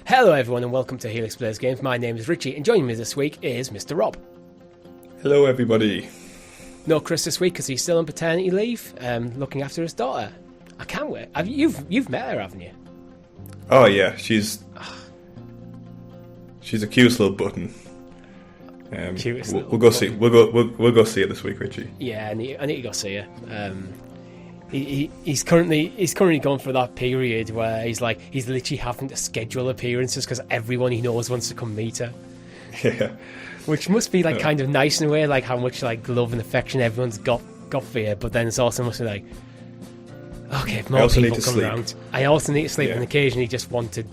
Hello everyone and welcome to Helix Plays Games. My name is Richie and joining me this week is Mr. Rob. Hello everybody. No Chris this week because he's still on paternity leave, looking after his daughter. I can't wait. You've met her, haven't you? Oh yeah, she's a cute little button. We'll go see her this week, Richie. Yeah, I need to go see her. He's currently going for that period where he's literally having to schedule appearances because everyone he knows wants to come meet her. Yeah, which must be kind of nice in a way, like how much love and affection everyone's got for you. But then it's also must be like, okay, if more people come around, I also need to sleep, and occasionally just want to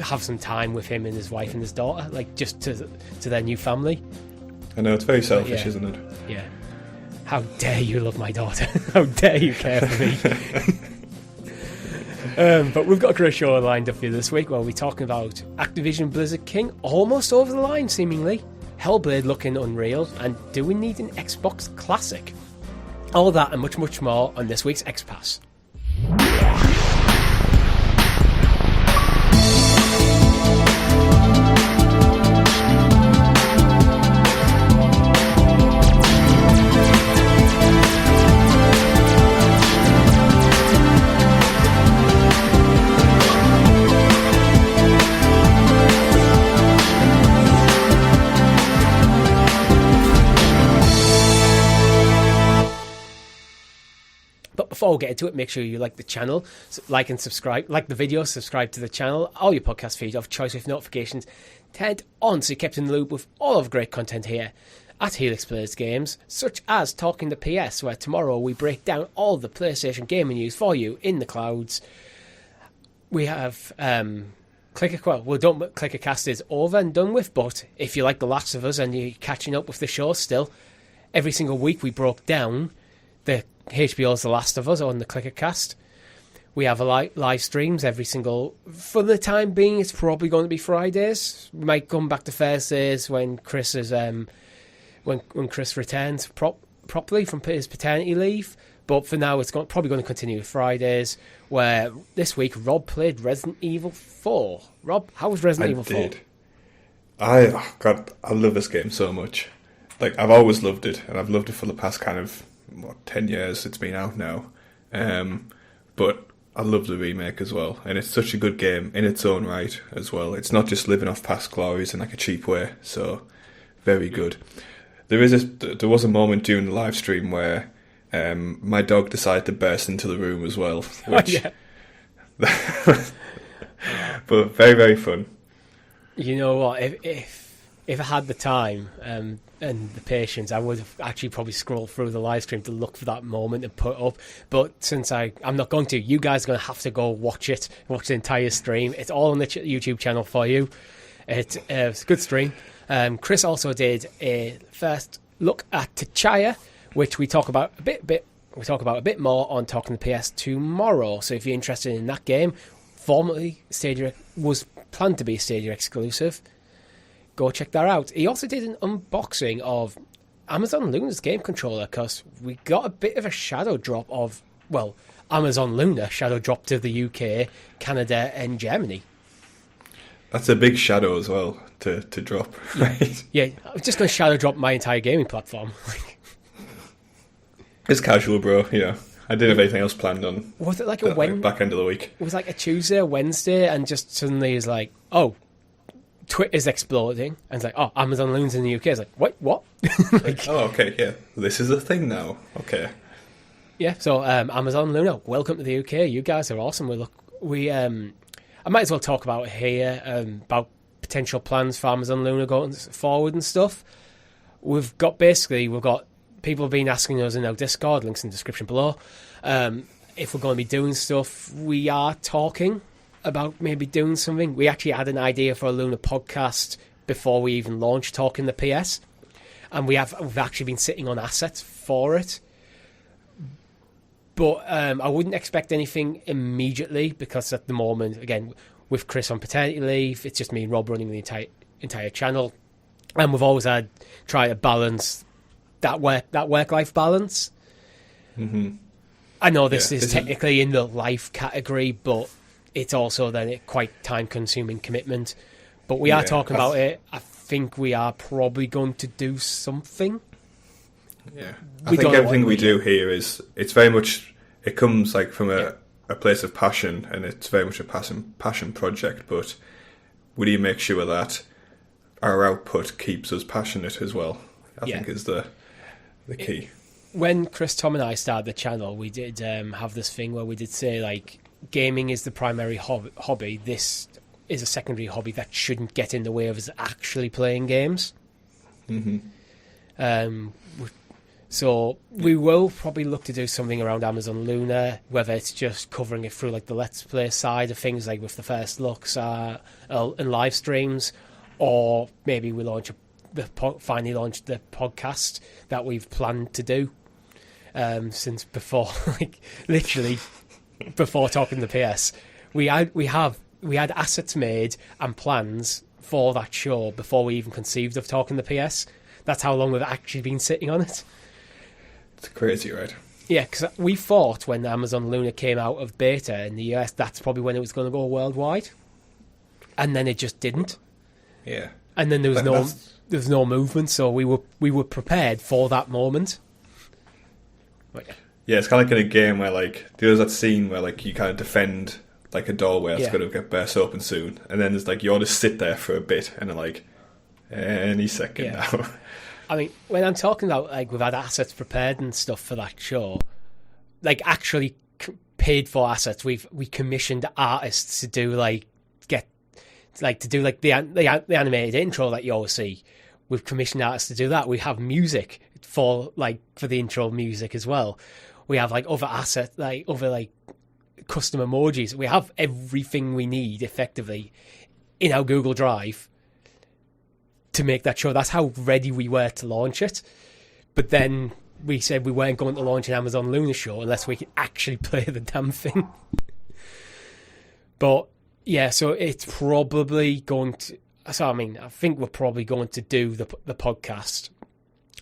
have some time with him and his wife and his daughter, just to their new family. I know, it's very selfish, isn't it? Yeah. How dare you love my daughter? How dare you care for me? But we've got a great show lined up for you this week. Well, we're talking about Activision-Blizzard-King, almost over the line, seemingly. Hellblade looking unreal, and do we need an Xbox Classic? All that and much, much more on this week's XPass. Before we get into it, make sure you like the channel, like and subscribe, like the video, subscribe to the channel, all your podcast feed of choice with notifications turned on so you're kept in the loop with all of the great content here at Helix Plays Games, such as Talking the PS, where tomorrow we break down all the PlayStation gaming news for you in the clouds. We have Clickercast is over and done with, but if you like The Last of Us and you're catching up with the show still, every single week we broke down the HBO's The Last of Us on the Clickercast. We have live streams every single... For the time being, it's probably going to be Fridays. We might come back to Thursdays when Chris is when Chris returns properly from his paternity leave. But for now, it's probably going to continue with Fridays. Where this week Rob played Resident Evil 4. Rob, how was Resident Evil 4? I love this game so much. I've always loved it, and I've loved it for the past 10 years it's been out now. But I love the remake as well, and it's such a good game in its own right as well. It's not just living off past glories in a cheap way, so very good. There was a moment during the live stream where my dog decided to burst into the room as well, which but very, very fun. You know what, if I had the time and the patience, I would have actually probably scrolled through the live stream to look for that moment and put it up. But since I'm not going to, you guys are going to have to go watch the entire stream. It's all on the YouTube channel for you. It's a good stream. Chris also did a first look at T'Challa, which we talk about a bit more on Talking the PS tomorrow. So if you're interested in that game, formerly Stadia was planned to be a Stadia exclusive. Go check that out. He also did an unboxing of Amazon Luna's game controller because we got a bit of a shadow drop of, Amazon Luna shadow drop to the UK, Canada and Germany. That's a big shadow as well to drop, right? Yeah, I was just going to shadow drop my entire gaming platform. It's casual, bro, I didn't have anything else planned on. Was it back end of the week? It was a Tuesday or Wednesday and just suddenly it's oh, Twitter's exploding, and it's Amazon Luna's in the UK. It's wait, what? Oh, okay, yeah. This is a thing now. Okay. Yeah, so Amazon Luna, welcome to the UK. You guys are awesome. I might as well talk about it here, about potential plans for Amazon Luna going forward and stuff. We've got people have been asking us in our Discord, links in the description below, if we're going to be doing stuff. We are talking about maybe doing something. We actually had an idea for a Luna podcast before we even launched Talking the PS, and we've actually been sitting on assets for it. But I wouldn't expect anything immediately because at the moment, again, with Chris on paternity leave, it's just me and Rob running the entire channel, and we've always try to balance that work-life balance. Mm-hmm. I know this is technically in the life category, but it's also then a quite time-consuming commitment. But we are talking about it. I think we are probably going to do something. Yeah, I think everything we do here it's very much, it comes like from a place of passion, and it's very much a passion project, but we need to make sure that our output keeps us passionate as well, I think is the key. When Chris, Tom and I started the channel, we did have this thing where we did say, like, gaming is the primary hobby. This is a secondary hobby that shouldn't get in the way of us actually playing games. So we will probably look to do something around Amazon Luna, whether it's just covering it through like the Let's Play side of things, like with the first looks and live streams, or maybe we finally launch the podcast that we've planned to do since before, like literally before talking to PS. We had assets made and plans for that show before we even conceived of talking to PS. That's how long we've actually been sitting on it. It's crazy, right? Yeah, because we thought when Amazon Luna came out of beta in the US, that's probably when it was going to go worldwide, and then it just didn't. Yeah, and then there was no movement, so we were prepared for that moment. Yeah, it's kind of like in a game where like there's that scene where like you kind of defend like a doorway that's going to get burst open soon, and then there's like you ought to sit there for a bit, and then like any second now. I mean, when I'm talking about, like, we've had assets prepared and stuff for that show, like, actually paid for assets. We commissioned artists to do, like, the animated intro that you always see. We've commissioned artists to do that. We have music for the intro music as well. We have, like, other assets, like, custom emojis. We have everything we need, effectively, in our Google Drive to make that show. That's how ready we were to launch it. But then we said we weren't going to launch an Amazon Luna show unless we could actually play the damn thing. But yeah, so it's probably going to... So I mean, I think we're probably going to do the podcast.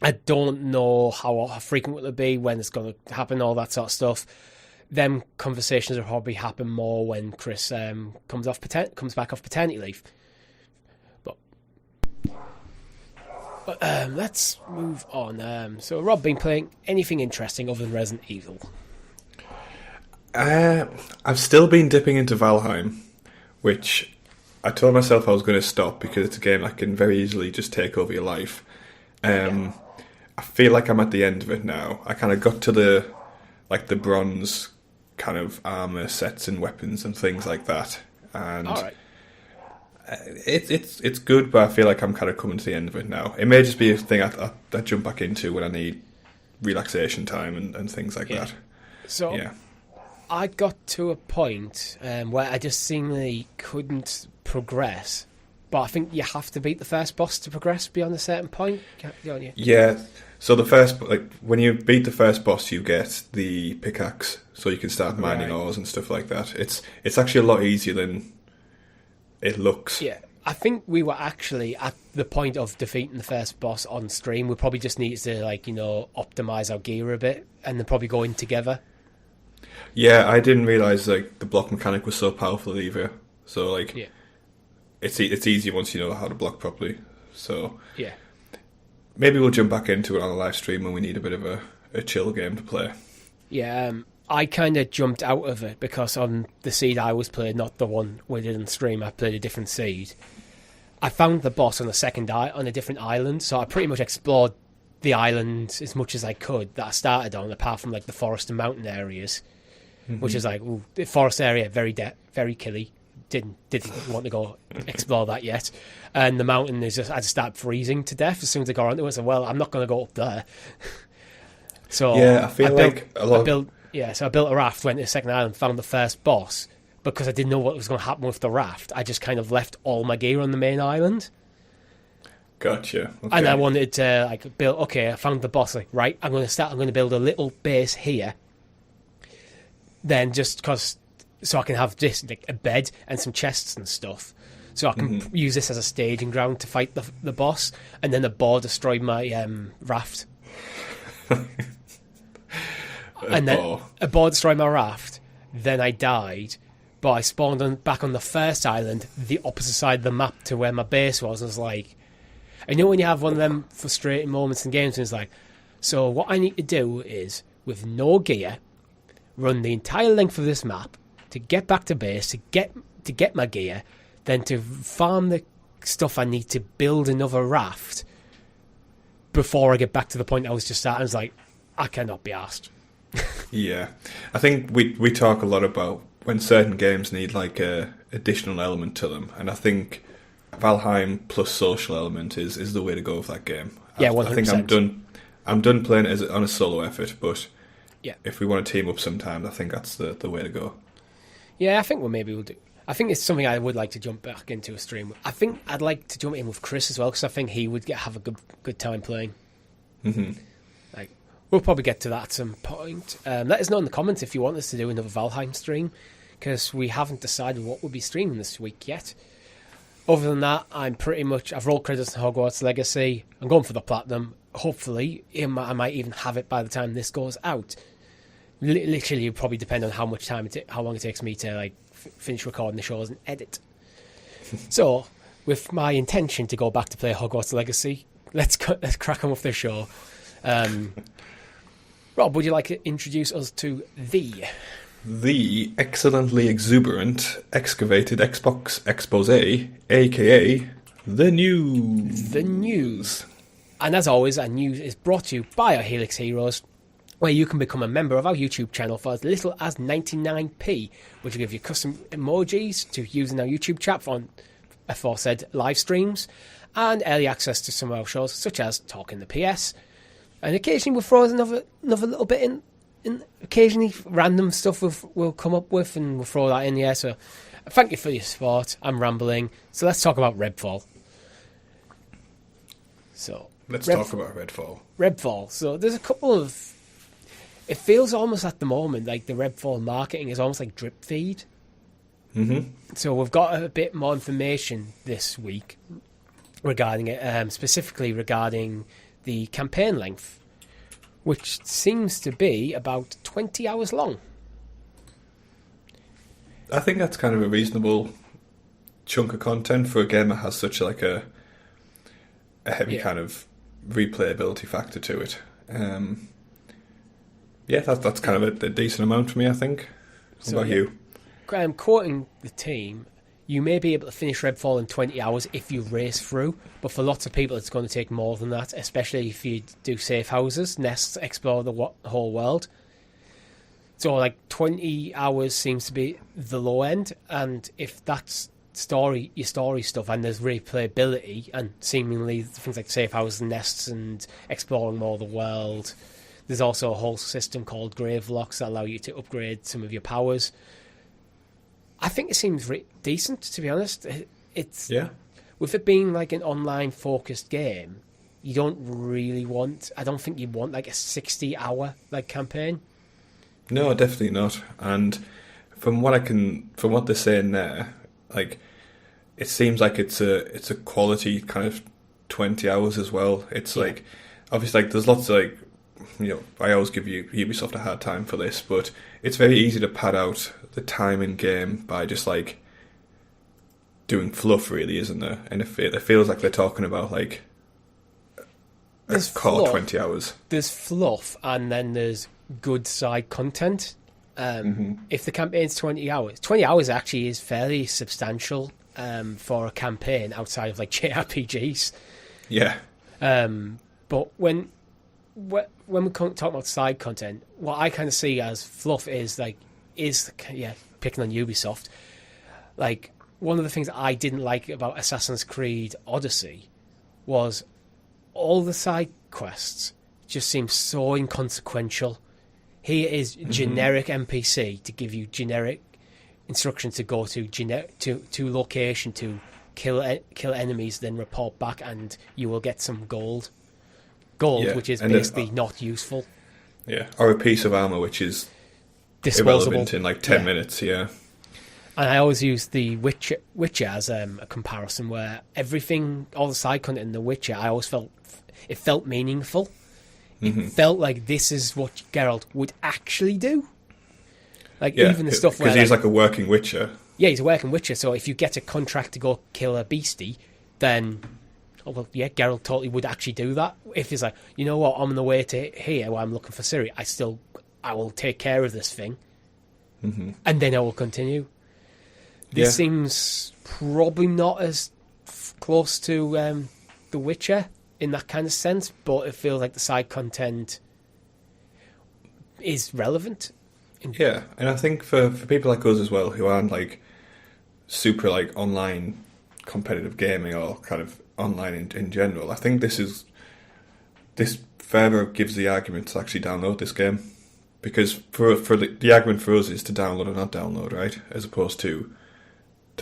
I don't know how frequent it'll be, when it's going to happen, all that sort of stuff. Them conversations will probably happen more when Chris comes back off paternity leave. But let's move on. So, Rob, been playing anything interesting other than Resident Evil? I've still been dipping into Valheim, which I told myself I was going to stop because it's a game that can very easily just take over your life. I feel like I'm at the end of it now. I kind of got to the bronze kind of armor sets and weapons and things like that, and. All right. It's good, but I feel like I'm kind of coming to the end of it now. It may just be a thing I jump back into when I need relaxation time and things like that. So I got to a point where I just seemingly couldn't progress, but I think you have to beat the first boss to progress beyond a certain point, don't you? Yeah. So the first, when you beat the first boss, you get the pickaxe, so you can start mining ores and stuff like that. It's actually a lot easier than it looks. Yeah, I think we were actually at the point of defeating the first boss on stream. We probably just needed to, optimize our gear a bit, and then probably go in together. Yeah, I didn't realize the block mechanic was so powerful either. So it's easy once you know how to block properly. So yeah, maybe we'll jump back into it on a live stream when we need a bit of a chill game to play. Yeah. I kind of jumped out of it because on the seed I was playing, not the one we did on stream, I played a different seed. I found the boss on a different island, so I pretty much explored the island as much as I could that I started on, apart from the forest and mountain areas, which is the forest area very killy. Didn't want to go explore that yet, and the mountain is I just started freezing to death as soon as I got onto it. I said, well, I'm not going to go up there. So yeah, I feel so I built a raft, went to the second island, found the first boss. Because I didn't know what was going to happen with the raft, I just kind of left all my gear on the main island. Gotcha. Okay. And I wanted to build. Okay, I found the boss. I'm going to build a little base here. Then so I can have this a bed and some chests and stuff, so I can use this as a staging ground to fight the boss. And then the boar destroyed my raft. A boar destroyed my raft. Then I died, but I spawned back on the first island, the opposite side of the map to where my base was. I was like, I know when you have one of them frustrating moments in games, and it's like, so what I need to do is, with no gear, run the entire length of this map to get back to base, to get my gear, then to farm the stuff I need to build another raft before I get back to the point I was just at. I was like, I cannot be asked. Yeah, I think we talk a lot about when certain games need like a additional element to them, and I think Valheim plus social element is the way to go with that game. Yeah, 100%. I think I'm done playing it on a solo effort, but yeah, if we want to team up sometime, I think that's the way to go. Yeah, I think we'll do. I think it's something I would like to jump back into a stream. I think I'd like to jump in with Chris as well, because I think he would have a good time playing. Mm-hmm. Like, we'll probably get to that at some point. Let us know in the comments if you want us to do another Valheim stream, because we haven't decided what we'll be streaming this week yet. Other than that, I've rolled credits in Hogwarts Legacy. I'm going for the platinum. Hopefully, I might even have it by the time this goes out. Literally, it'll probably depend on how long it takes me to like finish recording the shows and edit. So, with my intention to go back to play Hogwarts Legacy, let's crack on with the show. Rob, would you like to introduce us to the excellently exuberant excavated Xbox expose, aka the news? The news. And as always, our news is brought to you by our Helix Heroes, where you can become a member of our YouTube channel for as little as 99p, which will give you custom emojis to use in our YouTube chat for aforesaid live streams, and early access to some of our shows, such as Talking the PS. And occasionally we'll throw another little bit in. Occasionally random stuff we'll come up with, and we'll throw that in, yeah. So thank you for your support. I'm rambling. So let's talk about Redfall. Let's talk about Redfall. Redfall. So there's a couple of... It feels almost at the moment like the Redfall marketing is almost like drip feed. Mm-hmm. So we've got a bit more information this week regarding it, specifically regarding the campaign length, which seems to be about 20 hours long. I think that's kind of a reasonable chunk of content for a game that has such like a heavy kind of replayability factor to it. Yeah, that's kind of a decent amount for me, I think. What about you? I'm quoting the team. You may be able to finish Redfall in 20 hours if you race through, but for lots of people it's going to take more than that, especially if you do safe houses, nests, explore the whole world. So like 20 hours seems to be the low end, and if that's your story stuff and there's replayability and seemingly things like safe houses and nests and exploring more of the world, there's also a whole system called grave locks that allow you to upgrade some of your powers. I think it seems decent, to be honest. It's with it being like an online focused game, you don't really want, I don't think you want like a 60-hour like campaign. No, definitely not. And from what they're saying there, like it seems like it's a quality kind of 20 hours as well. It's like obviously like there's lots of like, you know, I always give Ubisoft a hard time for this, but it's very easy to pad out the time in game by just like doing fluff, really, isn't there? And it feels like they're talking about like a core 20 hours. There's fluff, and then there's good side content. If the campaign's 20 hours actually is fairly substantial for a campaign outside of like JRPGs. Yeah. But when we talk about side content, what I kind of see as fluff is picking on Ubisoft. Like, one of the things that I didn't like about Assassin's Creed Odyssey was all the side quests just seem so inconsequential. Here is generic NPC to give you generic instructions to go to location to kill enemies, then report back, and you will get some gold, which is basically not useful. Yeah, or a piece of armor which is disposable irrelevant in like 10 minutes. Yeah. And I always use the Witcher as a comparison, where everything, all the side content in The Witcher, I always felt meaningful. It felt like this is what Geralt would actually do. Like, even the stuff where... Because he's like a working Witcher. Yeah, he's a working Witcher, so if you get a contract to go kill a beastie, then... Oh, well, yeah, Geralt totally would actually do that. If he's like, you know what, I'm on the way to here where I'm looking for Ciri, I will take care of this thing. Mm-hmm. And then I will continue. This seems probably not as close to The Witcher in that kind of sense, but it feels like the side content is relevant. Yeah, and I think for people like us as well, who aren't like super like online competitive gaming or kind of online in general, I think this further gives the argument to actually download this game, because for the argument for us is to download or not download, right, as opposed to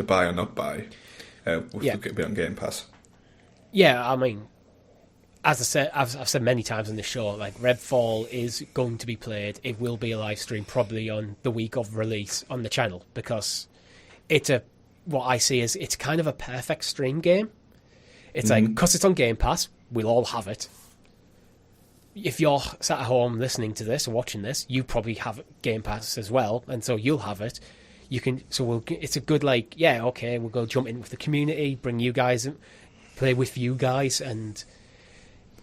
buy or not buy. With on Game Pass. Yeah, I mean, as I said, I've said many times on this show, like, Redfall is going to be played. It will be a live stream probably on the week of release on the channel, because what I see is it's kind of a perfect stream game. It's like, because it's on Game Pass, we'll all have it. If you're sat at home listening to this or watching this, you probably have Game Pass as well, and so you'll have it. It's a good, like, yeah, okay, we'll go jump in with the community, bring you guys, play with you guys, and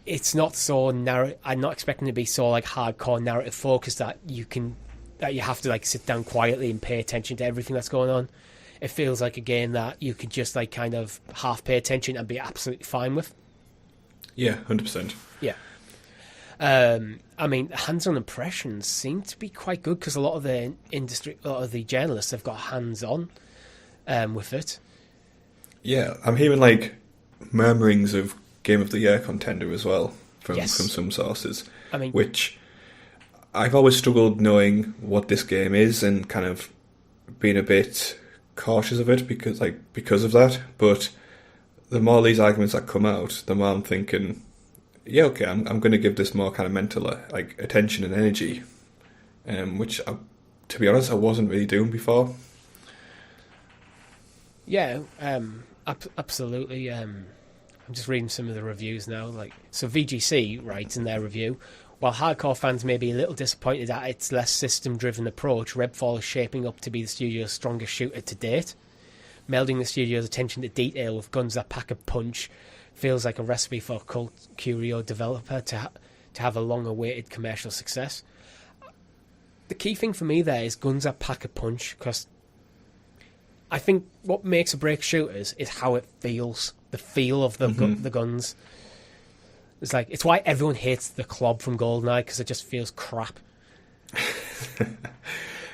it's not so I'm not expecting it to be so like hardcore narrative focused that you have to like sit down quietly and pay attention to everything that's going on. It feels like a game that you could just like kind of half pay attention and be absolutely fine with. Yeah, 100%. Yeah. I mean, hands-on impressions seem to be quite good, because a lot of the journalists have got hands-on with it. Yeah, I'm hearing like murmurings of Game of the Year contender as well from some sources. I mean, which I've always struggled knowing what this game is and kind of being a bit cautious of it because of that. But the more these arguments that come out, the more I'm thinking, yeah, okay, I'm going to give this more kind of mental like attention and energy, which to be honest I wasn't really doing before. Yeah, absolutely. I'm just reading some of the reviews now. Like, so VGC writes in their review, while hardcore fans may be a little disappointed at its less system-driven approach, Redfall is shaping up to be the studio's strongest shooter to date. Melding the studio's attention to detail with guns that pack a punch feels like a recipe for a cult curio developer to have a long-awaited commercial success. The key thing for me there is guns that pack a punch, because I think what makes or breaks shooters is how it feels, the feel of the guns. It's like, it's why everyone hates the Club from GoldenEye, because it just feels crap.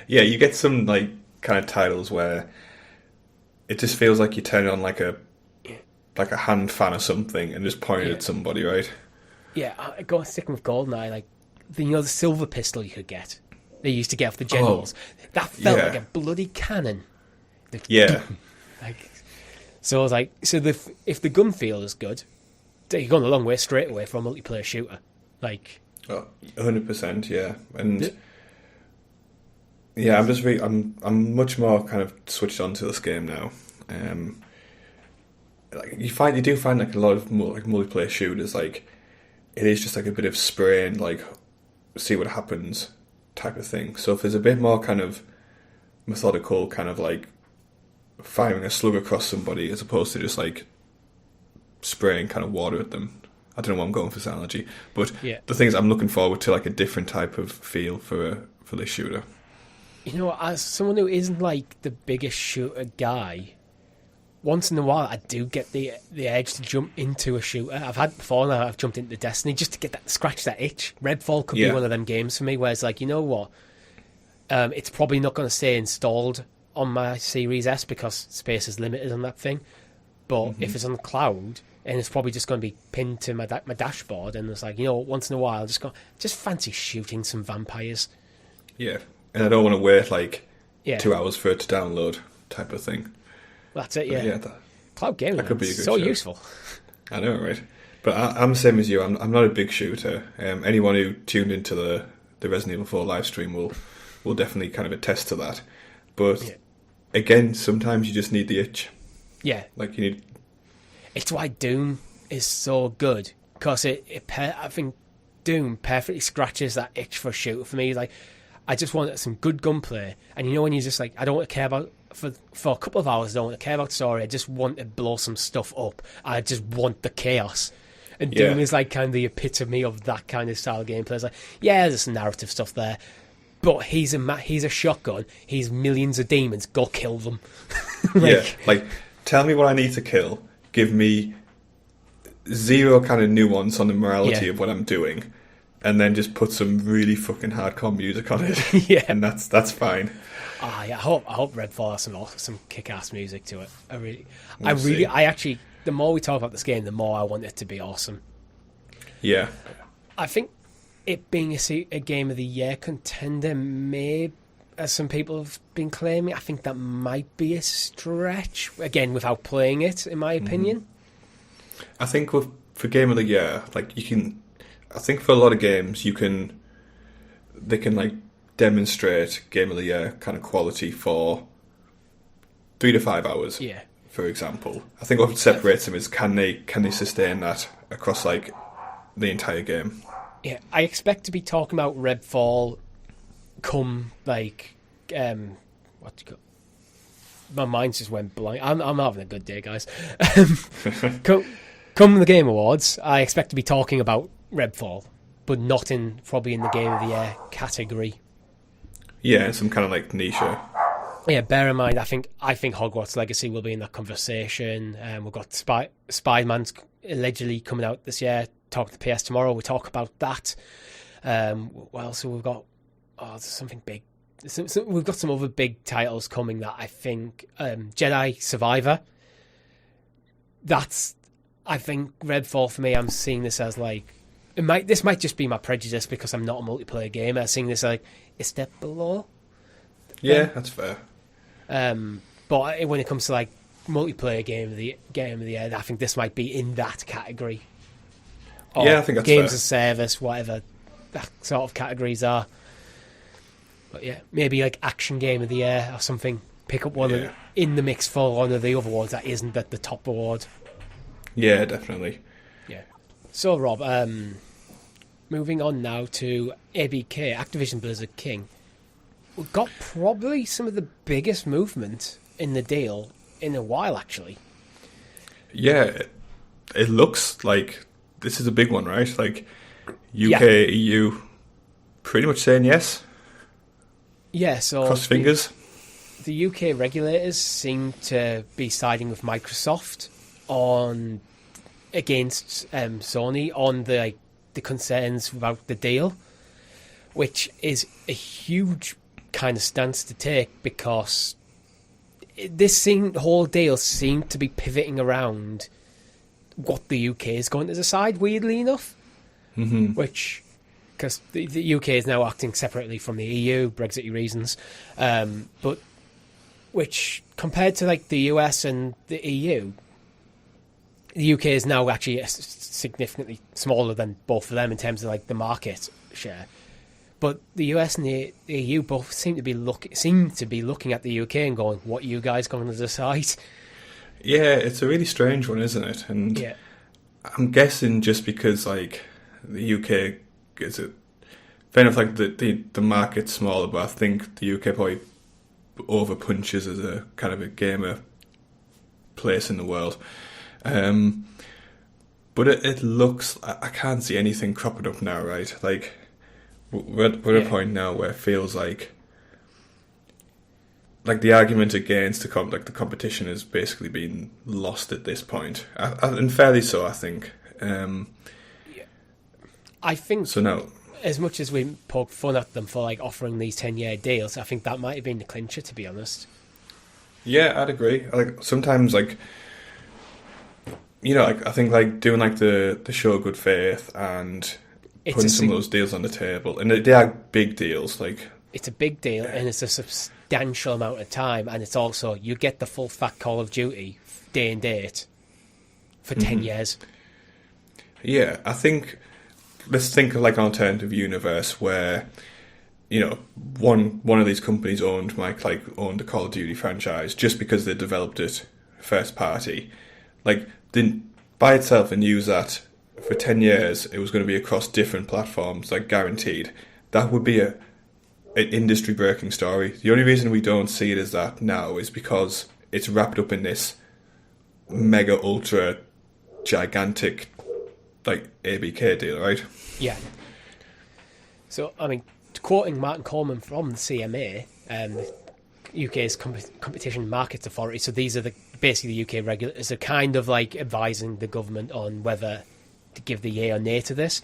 Yeah, you get some like kind of titles where it just feels like you turn on like a hand fan or something and just point it at somebody, right? Yeah, sticking with GoldenEye, like, the silver pistol you could get. They used to get off the generals. That felt like a bloody cannon. Yeah. So I was like, if the gun feel is good, you're going a long way straight away for a multiplayer shooter. Like, 100%, yeah. And yeah, I'm much more kind of switched on to this game now. Like, you do find like a lot of multiplayer shooters, like, it is just like a bit of spray and like see what happens type of thing. So if there's a bit more kind of methodical, kind of like firing a slug across somebody as opposed to just like spraying kind of water at them. I don't know why I'm going for this analogy, but the thing is, I'm looking forward to like a different type of feel for this shooter. You know, as someone who isn't like the biggest shooter guy, once in a while I do get the edge to jump into a shooter. I've had it before now. I've jumped into Destiny just to scratch that itch. Redfall could be one of them games for me where it's like, you know what, it's probably not going to stay installed on my Series S because space is limited on that thing. But if it's on the cloud, and it's probably just going to be pinned to my dashboard, and it's like, you know, once in a while, just fancy shooting some vampires. Yeah, and I don't want to wait like 2 hours for it to download, type of thing. That's it. Yeah, cloud gaming that could be a good so show. Useful. I know, right? But I'm the same as you. I'm not a big shooter. Anyone who tuned into the Resident Evil 4 live stream will definitely kind of attest to that. But again, sometimes you just need the itch. Yeah, like you need. It's why Doom is so good, because I think Doom perfectly scratches that itch for a shooter for me. Like, I just want some good gunplay. And you know when you're just like, I don't want to care about, for a couple of hours, I don't want to care about story. I just want to blow some stuff up. I just want the chaos. And Doom is like kind of the epitome of that kind of style of gameplay. It's like, yeah, there's some narrative stuff there, but he's a shotgun. He's millions of demons. Go kill them. Tell me what I need to kill. Give me zero kind of nuance on the morality of what I'm doing, and then just put some really fucking hardcore music on it. And that's fine. I hope Redfall has some kick-ass music to it. I actually, the more we talk about this game, the more I want it to be awesome. Yeah. I think it being a Game of the Year contender may, as some people have been claiming, I think that might be a stretch, again, without playing it, in my opinion. I think for Game of the Year, like, I think for a lot of games, they can demonstrate Game of the Year kind of quality for 3 to 5 hours. Yeah. For example, I think what separates them is can they sustain that across like the entire game. Yeah, I expect to be talking about Redfall come like what do you call? My mind just went blank. I'm having a good day, guys. Come the Game Awards, I expect to be talking about Redfall, but not probably in the Game of the Year category. Yeah, some kind of like niche. Yeah, bear in mind, I think Hogwarts Legacy will be in that conversation. We've got Spider-Man's allegedly coming out this year. Talk to PS tomorrow. We'll talk about that. What else have we got? Oh, there's something big. We've got some other big titles coming that I think... Jedi Survivor. I think Redfall for me, I'm seeing this as like... This might just be my prejudice because I'm not a multiplayer gamer. I'm seeing this like a step below. Yeah, that's fair. But when it comes to like multiplayer game of the year, I think this might be in that category. Or I think that's games fair. as service, whatever that sort of categories are. But yeah, maybe like action game of the year or something. Pick up one in the mix for one of the other awards that isn't at the top award. Yeah, definitely. Yeah. So Rob, moving on now to ABK, Activision-Blizzard-King. We've got probably some of the biggest movement in the deal in a while, actually. Yeah, it looks like this is a big one, right? Like, UK, EU, pretty much saying yes. Yeah, so... Cross fingers. The UK regulators seem to be siding with Microsoft against Sony on the concerns about the deal, which is a huge kind of stance to take because the whole deal seemed to be pivoting around what the UK is going to decide, weirdly enough. Mm-hmm. Which, because the UK is now acting separately from the EU, Brexit reasons, but which compared to like the US and the EU, the UK is now actually significantly smaller than both of them in terms of like the market share. But the US and the EU both seem to be looking at the UK and going, "What are you guys going to decide?" Yeah, it's a really strange one, isn't it? And yeah. I'm guessing just because like the UK is it fair enough, like the market's smaller, but I think the UK probably over punches as a kind of a gamer place in the world. But it looks, I can't see anything cropping up now, right? Like, we're at a point now where it feels like the argument against the competition has basically been lost at this point, and fairly so, I think. I think so. Now, as much as we poke fun at them for like offering these 10-year deals, I think that might have been the clincher, to be honest. Yeah, I'd agree. Like sometimes, like, you know, like I think like doing like the show good faith and putting some of those deals on the table, and they are big deals. Like, it's a big deal, and it's a substantial amount of time, and it's also you get the full fat Call of Duty day and date for 10 years. Yeah, I think let's think of like an alternative universe where, you know, one of these companies owned the Call of Duty franchise just because they developed it first party, like didn't by itself and use that for 10 years. It was going to be across different platforms, like guaranteed. That would be a an industry-breaking story. The only reason we don't see it as that now is because it's wrapped up in this mega, ultra, gigantic, like, ABK deal, right? Yeah. So, I mean, quoting Martin Coleman from the CMA, UK's Competition Markets Authority, so these are basically the UK regulators are kind of like advising the government on whether to give the yay or nay to this.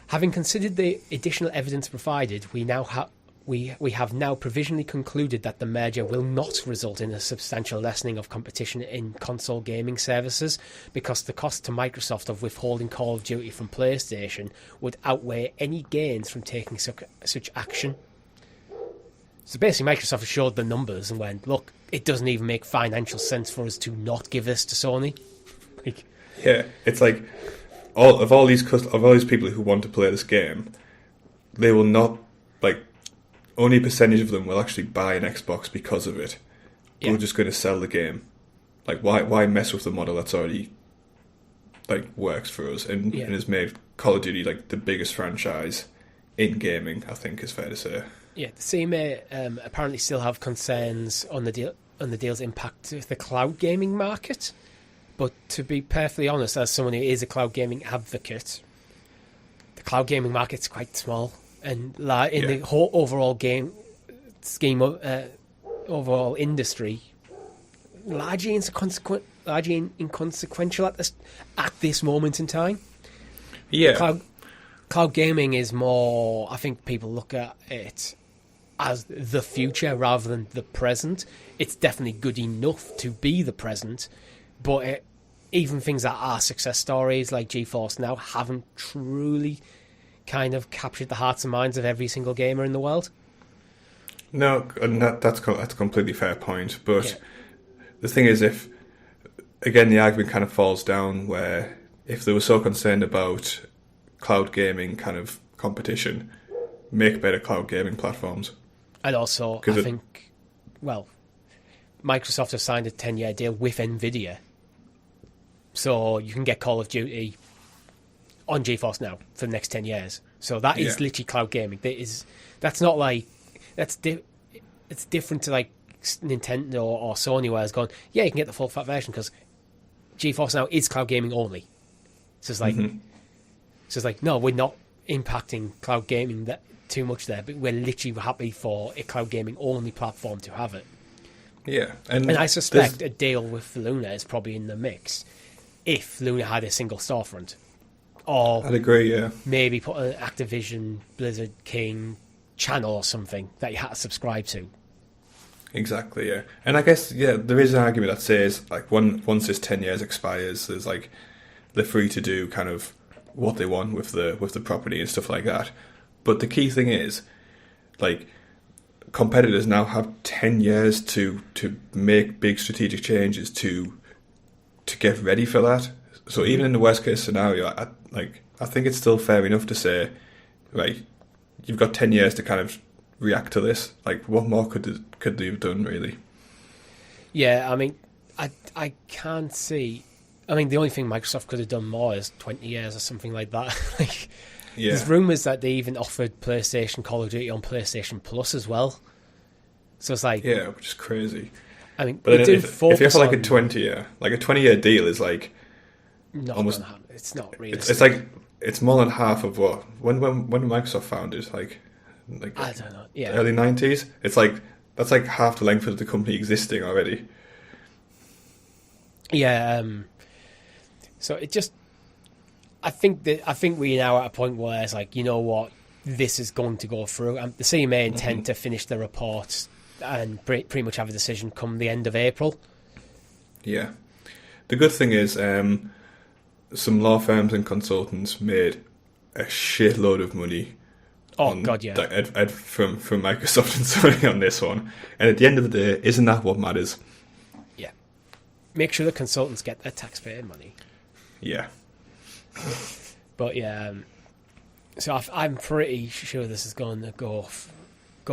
Having considered the additional evidence provided, we have now provisionally concluded that the merger will not result in a substantial lessening of competition in console gaming services, because the cost to Microsoft of withholding Call of Duty from PlayStation would outweigh any gains from taking such action. So basically Microsoft showed the numbers and went, look, it doesn't even make financial sense for us to not give this to Sony. Yeah, it's like all these people who want to play this game, they will not, like, only a percentage of them will actually buy an Xbox because of it. Yeah. We're just going to sell the game. Like, why mess with the model that's already, like, works for us and has made Call of Duty, like, the biggest franchise in gaming, I think is fair to say. Yeah, the CMA apparently still have concerns on the deal's impact to the cloud gaming market. But to be perfectly honest, as someone who is a cloud gaming advocate, the cloud gaming market's quite small, and the whole overall game scheme of overall industry, largely inconsequential at this moment in time. Yeah, cloud gaming is more. I think people look at it as the future rather than the present. It's definitely good enough to be the present, but even things that are success stories like GeForce Now haven't truly kind of captured the hearts and minds of every single gamer in the world. No, and that's a completely fair point. But the thing is, if again the argument kind of falls down where if they were so concerned about cloud gaming kind of competition, make better cloud gaming platforms. And also, I think, Microsoft have signed a 10-year deal with NVIDIA. So you can get Call of Duty on GeForce Now for the next 10 years. So that is literally cloud gaming. That's not like... It's different to like Nintendo or Sony where it's gone, yeah, you can get the full fat version because GeForce Now is cloud gaming only. So it's like... So it's like, no, we're not impacting cloud gaming that too much there, but we're literally happy for a cloud gaming only platform to have it. Yeah. And I suspect a deal with Luna is probably in the mix if Luna had a single storefront. Or I'd agree, yeah. Maybe put an Activision-Blizzard-King channel or something that you had to subscribe to. Exactly, yeah. And I guess, there is an argument that says, like, once this 10 years expires, there's, like, they're free to do kind of what they want with the property and stuff like that. But the key thing is, like, competitors now have 10 years to make big strategic changes to get ready for that. So even in the worst case scenario, I think it's still fair enough to say, right, you've got 10 years to kind of react to this. Like, what more could they have done, really? Yeah, I mean, I can't see. I mean, the only thing Microsoft could have done more is 20 years or something like that. There's rumours that they even offered PlayStation Call of Duty on PlayStation Plus as well. So it's like... Yeah, which is crazy. I mean, but if you have like a 20-year deal is like... almost... It's not really... It's like... It's more than half of what... When Microsoft founded, like I don't know, yeah. Early 90s? It's like... That's like half the length of the company existing already. Yeah, so it just... I think we're now at a point where it's like, you know what, this is going to go through. The CMA intend to finish the report and pretty much have a decision come the end of April. Yeah. The good thing is some law firms and consultants made a shitload of money from Microsoft and Sony on this one. And at the end of the day, isn't that what matters? Yeah. Make sure the consultants get their taxpayer money. Yeah. But yeah, so I'm pretty sure this is going to go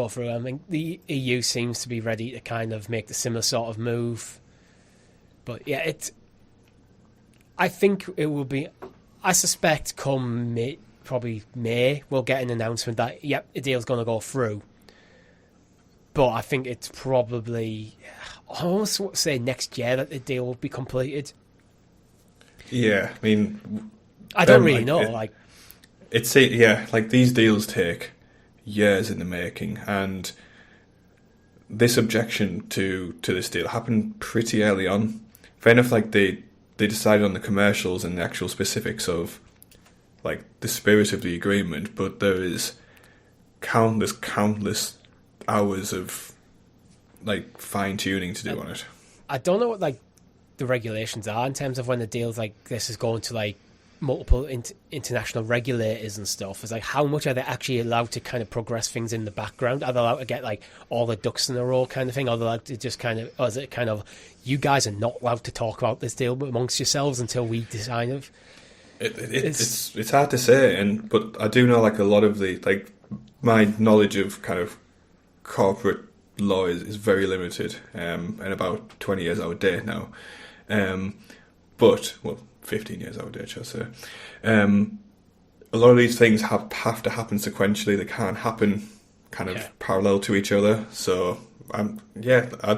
through. I mean, the EU seems to be ready to kind of make the similar sort of move. But yeah, I think it will be. I suspect come probably May we'll get an announcement that a deal's going to go through. but I think it's probably, I almost want to say next year that the deal will be completed. Yeah, I mean, I don't really know. Yeah, like these deals take years in the making, and this objection to this deal happened pretty early on. Fair enough, like they decided on the commercials and the actual specifics of like the spirit of the agreement, but there is countless hours of like fine tuning to do on it. I don't know what like the regulations are in terms of when the deals like this is going to like multiple international regulators and stuff. It's like how much are they actually allowed to kind of progress things in the background? Are they allowed to get like all the ducks in a row kind of thing? Are they allowed to just kind of, or is it kind of, you guys are not allowed to talk about this deal amongst yourselves until we decide of? It's hard to say, but I do know like a lot of the like my knowledge of kind of corporate law is very limited, and about 20 years out of date now. But 15 years out of date, shall I say. A lot of these things have to happen sequentially. They can't happen kind of parallel to each other. So I'd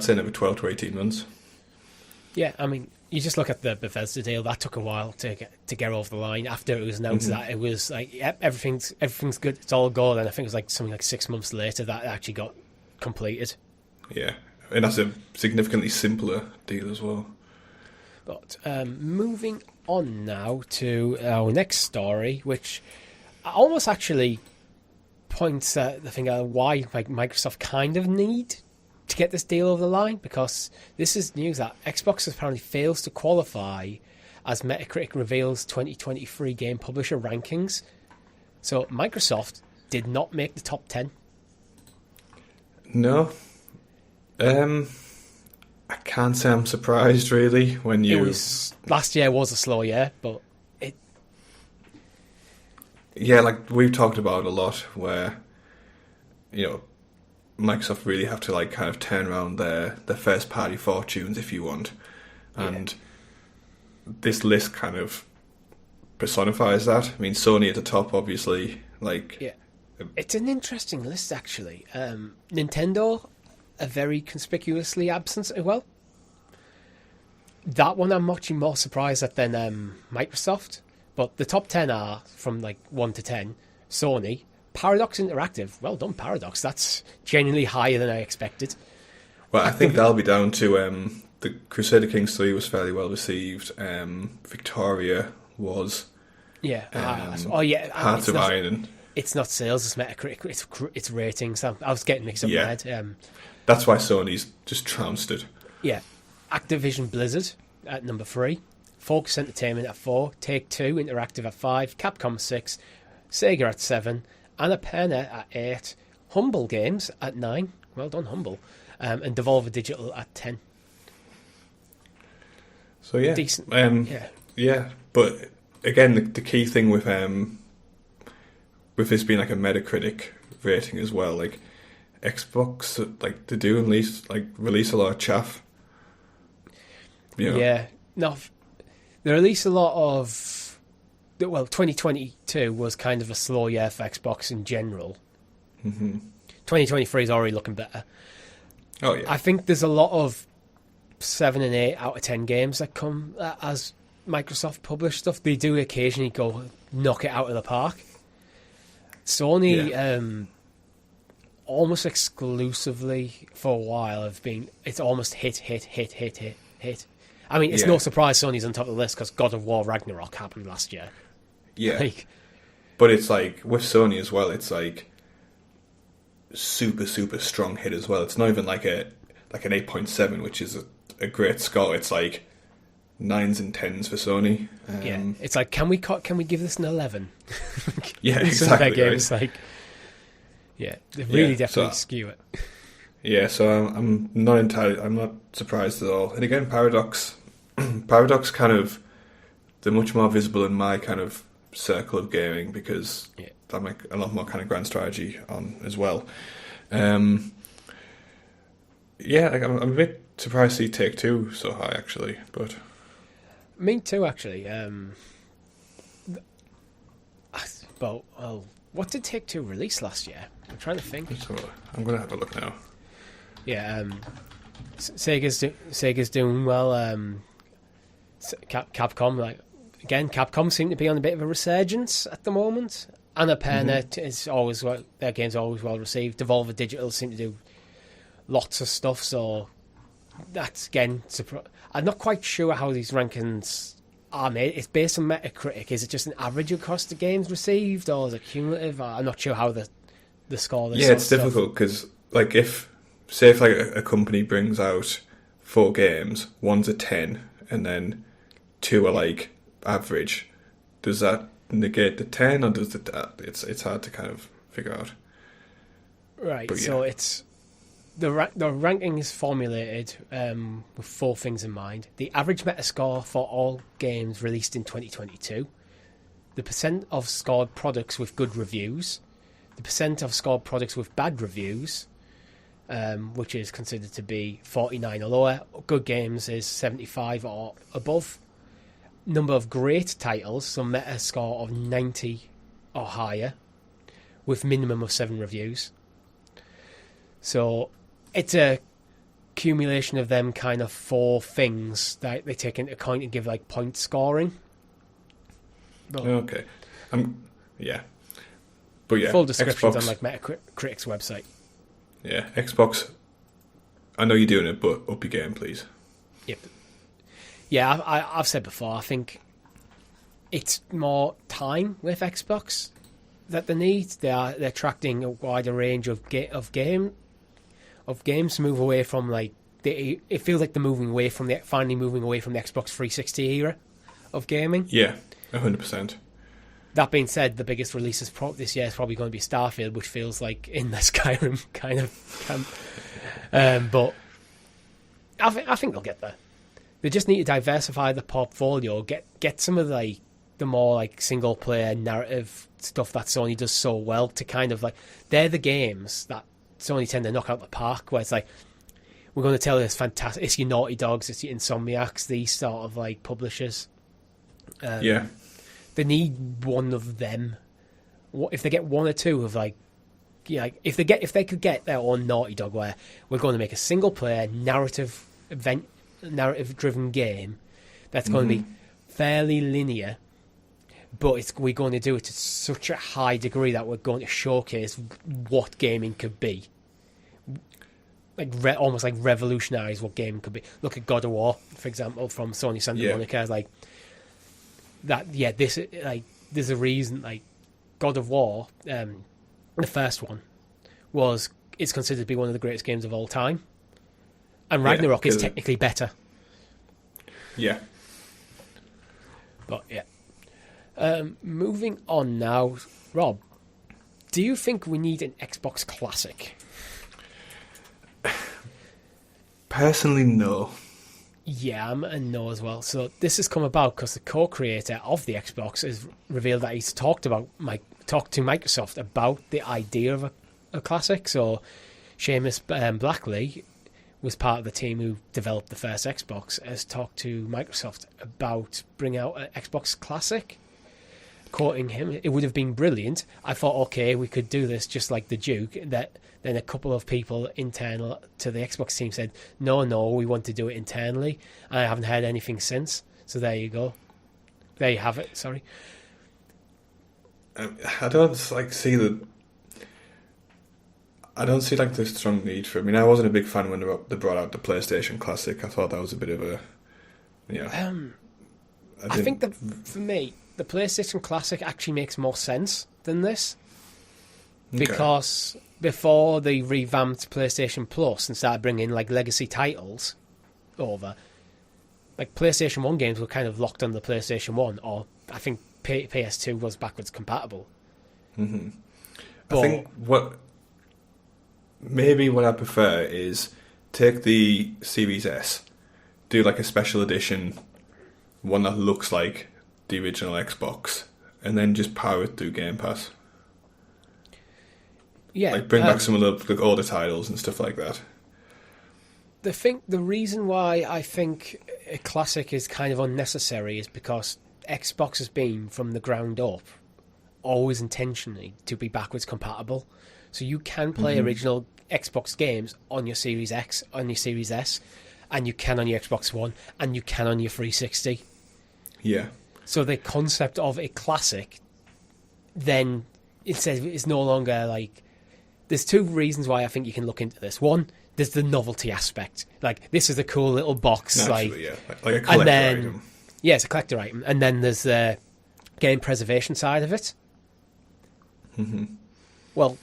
say another 12 to 18 months. Yeah, I mean, you just look at the Bethesda deal. That took a while to get over the line. After it was announced that it was like, yep, everything's good, it's all good. And I think it was like something like 6 months later that it actually got completed. Yeah, and that's a significantly simpler deal as well. But moving on now to our next story, which almost actually points at the thing of why like Microsoft kind of need to get this deal over the line, because this is news that Xbox apparently fails to qualify as Metacritic reveals 2023 game publisher rankings. So Microsoft did not make the top 10. No. I can't say I'm surprised, really, when you... Last year was a slow year, but it... Yeah, like, we've talked about a lot where, you know, Microsoft really have to, like, kind of turn around their first-party fortunes, if you want. And this list kind of personifies that. I mean, Sony at the top, obviously, like... Yeah. It's an interesting list, actually. Nintendo are very conspicuously absent as well. That one I'm much more surprised at than Microsoft. But the top 10 are from like 1 to 10. Sony, Paradox Interactive. Well done, Paradox. That's genuinely higher than I expected. Well, I think that'll be down to the Crusader Kings 3 was fairly well received. Victoria was. Yeah. Hearts of Iron. It's not sales, it's Metacritic, it's ratings. I was getting mixed up in my head. That's why Sony's just trounced it. Yeah. Activision-Blizzard at number 3. Focus Entertainment at 4. Take-Two Interactive at 5. Capcom 6. Sega at 7. Annapurna at 8. Humble Games at 9. Well done, Humble. And Devolver Digital at 10. So, yeah. Decent. Yeah, but again, the key thing with this being like a Metacritic rating as well, like Xbox, like they do release a lot of chaff. You know? Yeah, no, they release a lot of. Well, 2022 was kind of a slow year for Xbox in general. 2023 is already looking better. Oh yeah, I think there's a lot of 7 and 8 out of 10 games that come as Microsoft published stuff. They do occasionally go knock it out of the park. Sony, almost exclusively for a while, it's almost hit. I mean, it's no surprise Sony's on top of the list because God of War Ragnarok happened last year. Yeah. But it's like, with Sony as well, it's like super, super strong hit as well. It's not even like an 8.7, which is a great score. It's like 9s and 10s for Sony. It's like, can we give this an 11? Yeah, exactly. Games, right. They really definitely skew it. Yeah, so I'm not surprised at all. And again, Paradox kind of, they're much more visible in my kind of circle of gaming because I make a lot more kind of grand strategy on as well. I'm a bit surprised to see Take-Two so high, actually, but... Me too, actually. Well, what did Take-Two release last year? I'm trying to think. So I'm going to have a look now. Yeah, Sega's doing well. Capcom, Capcom seem to be on a bit of a resurgence at the moment. Annapurna is always their games are always well received. Devolver Digital seem to do lots of stuff, so that's again. I'm not quite sure how these rankings are made. It's based on Metacritic. Is it just an average across the games received, or is it cumulative? I'm not sure how the score. Yeah, it's difficult because if a company brings out 4 games, one's a 10, and then 2 are like average, does that negate the 10, or does it's hard to kind of figure out. Right, so it's the ranking is formulated with 4 things in mind: the average Metascore for all games released in 2022, the percent of scored products with good reviews, the percent of scored products with bad reviews, which is considered to be 49 or lower. Good games is 75 or above. Number of great titles, so Metascore of 90 or higher, with minimum of 7 reviews. So it's a accumulation of them kind of 4 things that they take into account and give point scoring. Okay. Yeah. But yeah, full descriptions Xbox, on Metacritic's website. Yeah, Xbox. I know you're doing it, but up your game, please. Yep. Yeah, I've said before. I think it's more time with Xbox that they need. They're attracting a wider range of games to move away from it feels like they're finally moving away from the Xbox 360 era of gaming. Yeah, 100%. That being said, the biggest release this year is probably going to be Starfield, which feels like in the Skyrim kind of camp. But I think they'll get there. They just need to diversify the portfolio, get some of the more single player narrative stuff that Sony does so well to kind of they're the games that Sony tend to knock out the park, where it's we're going to tell you it's fantastic. It's your Naughty Dogs, it's your Insomniacs, these sort of publishers. Yeah. They need one of them. If they get one or two of if they could get their own Naughty Dog, where we're going to make a single player narrative driven game that's going to be fairly linear, but we're going to do it to such a high degree that we're going to showcase what gaming could be. Almost revolutionise what gaming could be. Look at God of War, for example, from Sony Santa Monica. There's a reason. God of War, the first one, is considered to be one of the greatest games of all time, and Ragnarok is technically better. Yeah. But yeah. Moving on now, Rob, do you think we need an Xbox Classic? Personally, no. Yeah, I'm a no as well. So this has come about because the co-creator of the Xbox has revealed that he's talked to Microsoft about the idea of a Classic. So Seamus Blackley was part of the team who developed the first Xbox, has talked to Microsoft about bringing out an Xbox Classic. Quoting him, it would have been brilliant. I thought, okay, we could do this just like the Duke. Then a couple of people internal to the Xbox team said, no, we want to do it internally. I haven't heard anything since. So there you go. There you have it. Sorry. I don't see the. I don't see the strong need for it. I mean, I wasn't a big fan when they brought out the PlayStation Classic. I thought that was a bit of a. Yeah. I think that for me, the PlayStation Classic actually makes more sense than this. Okay. Because before they revamped PlayStation Plus and started bringing legacy titles over, PlayStation 1 games were kind of locked on the PlayStation 1, or I think PS2 was backwards compatible. Mm-hmm. I think what I prefer is take the Series S, do a special edition, one that looks like the original Xbox, and then just power it through Game Pass. Yeah, bring back some of the older titles and stuff like that. The reason why I think a Classic is kind of unnecessary is because Xbox has been, from the ground up, always intentionally to be backwards compatible. So you can play original Xbox games on your Series X, on your Series S, and you can on your Xbox One, and you can on your 360. Yeah. So the concept of a classic then it's no longer like... There's two reasons why I think you can look into this. One, there's the novelty aspect. Like, this is a cool little box. Naturally, yeah. Like a collector item. Yeah, it's a collector item. And then there's the game preservation side of it. Mm-hmm. Well,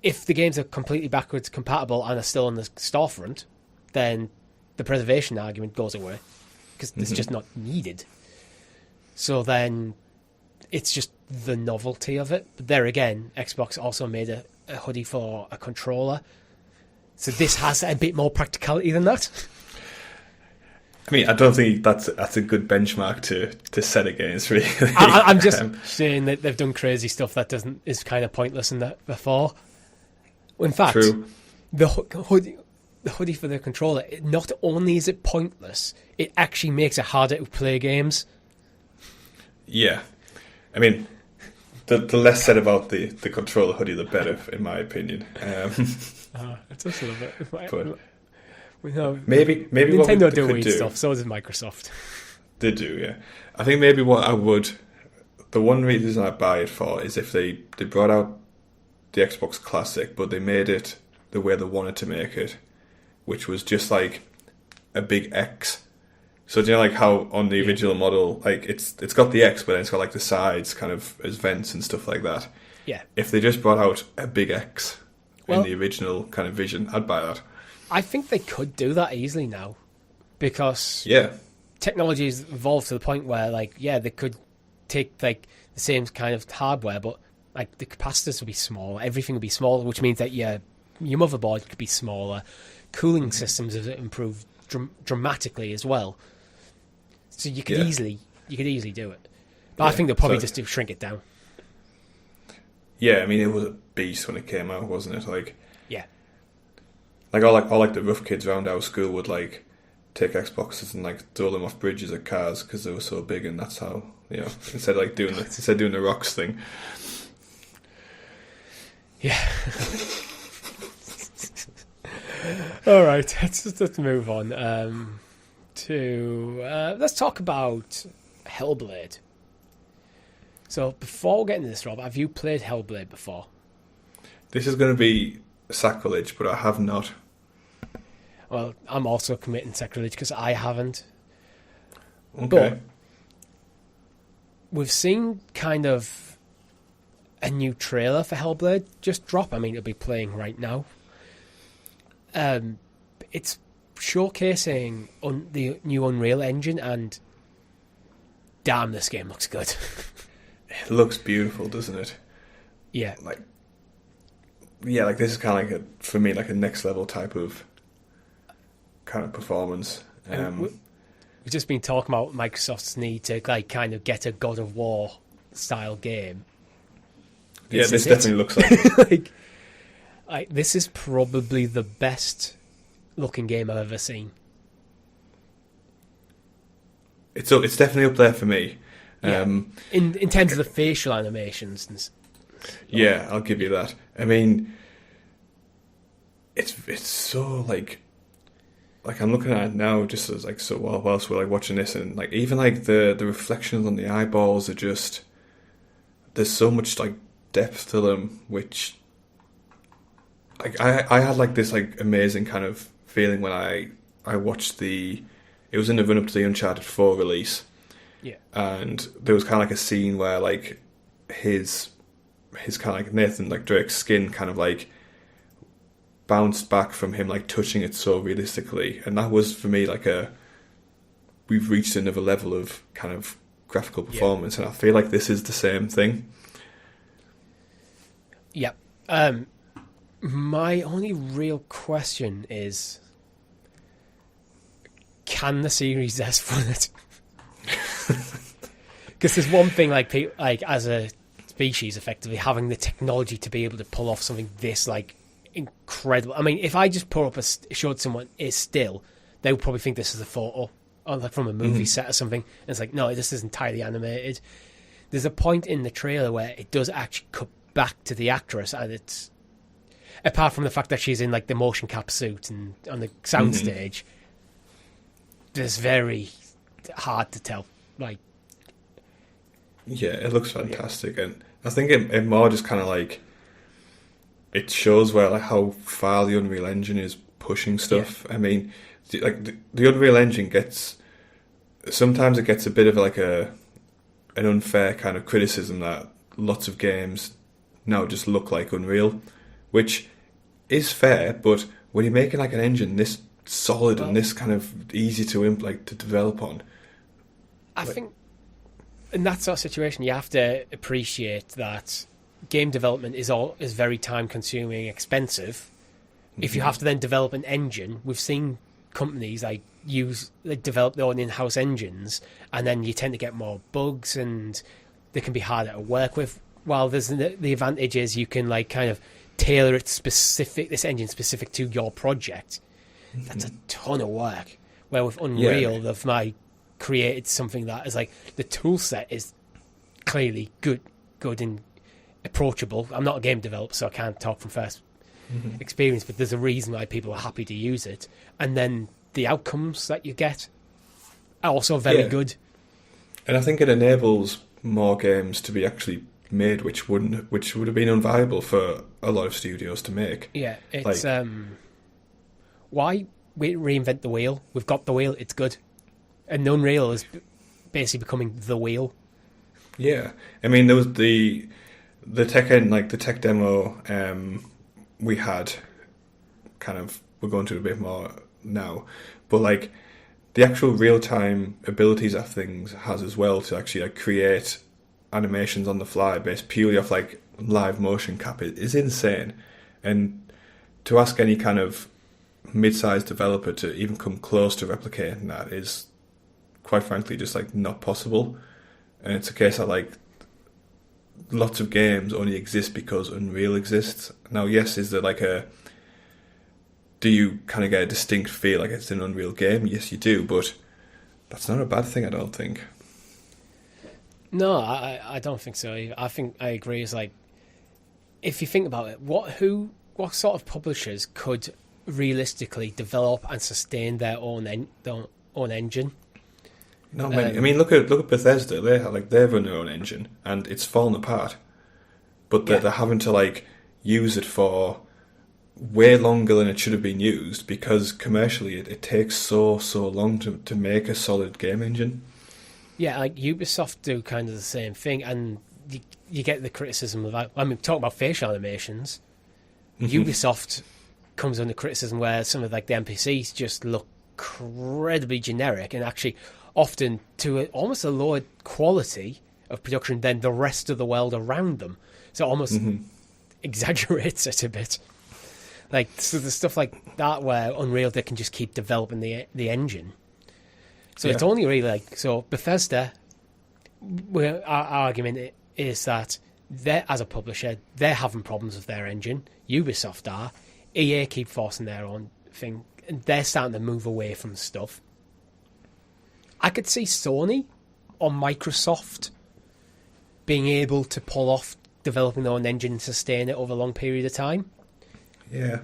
if the games are completely backwards compatible and are still on the storefront, then the preservation argument goes away because it's just not needed. So then it's just the novelty of it. But there again, Xbox also made a hoodie for a controller. So this has a bit more practicality than that. I mean, I don't think that's a good benchmark to set against, really. I'm just saying that they've done crazy stuff that is kind of pointless in that before. In fact, True. the hoodie for the controller, not only is it pointless, it actually makes it harder to play games. Yeah. I mean, the less said about the controller hoodie, the better, in my opinion. It's just a little bit. But maybe Nintendo what do weird stuff. So does Microsoft. They do, yeah. I think maybe what I would... The one reason I buy it for is if they brought out the Xbox Classic, but they made it the way they wanted to make it, which was just like a big X. So do you know like how on the original model, like it's got the X, but then it's got like the sides kind of as vents and stuff like that. Yeah. If they just brought out a big X in the original kind of vision, I'd buy that. I think they could do that easily now, because technology has evolved to the point where, like, they could take like the same kind of hardware, but like the capacitors would be smaller, everything would be smaller, which means that your motherboard could be smaller. Cooling systems have improved dramatically as well, so you could easily do it. But I think they'll probably just shrink it down. Yeah, I mean, it was a beast when it came out, wasn't it? Like, yeah, all the rough kids around our school would like take Xboxes and like throw them off bridges at cars because they were so big, and that's how, instead of doing the rocks thing. Yeah. All right, let's move on let's talk about Hellblade. So before we get into this, Rob, have you played Hellblade before? This is going to be sacrilege, but I have not. Well, I'm also committing sacrilege because I haven't. Okay. But we've seen kind of a new trailer for Hellblade just drop. I mean, it'll be playing right now. It's showcasing on the new Unreal Engine, and damn, this game looks good. It looks beautiful, doesn't it? Yeah. Like this is kind of for me, like a next level type of kind of performance. We've just been talking about Microsoft's need to like kind of get a God of War style game. This definitely looks like it. This is probably the best looking game I've ever seen. It's definitely up there for me. Yeah. In terms of the facial animations. Yeah, I'll give you that. I mean, it's so like I'm looking at it now just as like, so whilst we're like watching this, and like even like the reflections on the eyeballs are just, there's so much like depth to them, which like I had like this like amazing kind of feeling when I watched it was in the run up to the Uncharted 4 release. Yeah. And there was kind of like a scene where like his kind of like Nathan like Drake's skin kind of like bounced back from him like touching it so realistically, and that was for me like we've reached another level of kind of graphical performance, and I feel like this is the same thing. Yeah. My only real question is, can the Series S run it? Because there's one thing like as a species, effectively having the technology to be able to pull off something this like incredible. I mean, if I just pull up showed someone a still, they would probably think this is a photo or like from a movie set or something. And it's like, no, this is entirely animated. There's a point in the trailer where it does actually cut back to the actress, and apart from the fact that she's in like the motion cap suit and on the soundstage, it's very hard to tell. Like, yeah, it looks fantastic, and I think it more just kind of like it shows where like how far the Unreal Engine is pushing stuff. I mean, the Unreal Engine sometimes it gets a bit of like an unfair kind of criticism that lots of games now just look like Unreal, which is fair, but when you're making like an engine this solid and this kind of easy to develop on, I think in that sort of situation you have to appreciate that game development is very time consuming, expensive. If you have to then develop an engine, we've seen companies like develop their own in-house engines, and then you tend to get more bugs and they can be harder to work with. While there's the advantage is you can like kind of tailor this engine specific to your project. That's a ton of work. Where with Unreal, they've created something that is like the tool set is clearly good and approachable. I'm not a game developer, so I can't talk from first experience, but there's a reason why people are happy to use it. And then the outcomes that you get are also very good. And I think it enables more games to be actually made, which would have been unviable for a lot of studios to make. Yeah, it's why we reinvent the wheel? We've got the wheel; it's good, and Unreal is basically becoming the wheel. Yeah, I mean there was the tech demo we had. Kind of, we're going to a bit more now, but like the actual real time abilities that things has as well to actually like create animations on the fly based purely off like live motion cap is insane. And to ask any kind of mid-sized developer to even come close to replicating that is quite frankly just like not possible. And it's a case that like lots of games only exist because Unreal exists. Now, yes, is there like do you kind of get a distinct feel like it's an Unreal game? Yes, you do, but that's not a bad thing, I don't think. No, I don't think so. I think I agree. It's like, if you think about it, what sort of publishers could realistically develop and sustain their own engine? Not many. I mean, look at Bethesda. They run their own engine, and it's fallen apart. But they're having to like use it for way longer than it should have been used because commercially it takes so long to make a solid game engine. Yeah, like Ubisoft do kind of the same thing, and you get the criticism of that. I mean, talk about facial animations. Ubisoft comes under criticism where some of like the NPCs just look incredibly generic and actually often to almost a lower quality of production than the rest of the world around them. So it almost exaggerates it a bit. Like, so there's stuff like that where Unreal, they can just keep developing the engine. So it's only really like, so Bethesda, our argument is that as a publisher, they're having problems with their engine. Ubisoft are. EA keep forcing their own thing. And they're starting to move away from stuff. I could see Sony or Microsoft being able to pull off developing their own engine and sustain it over a long period of time. Yeah.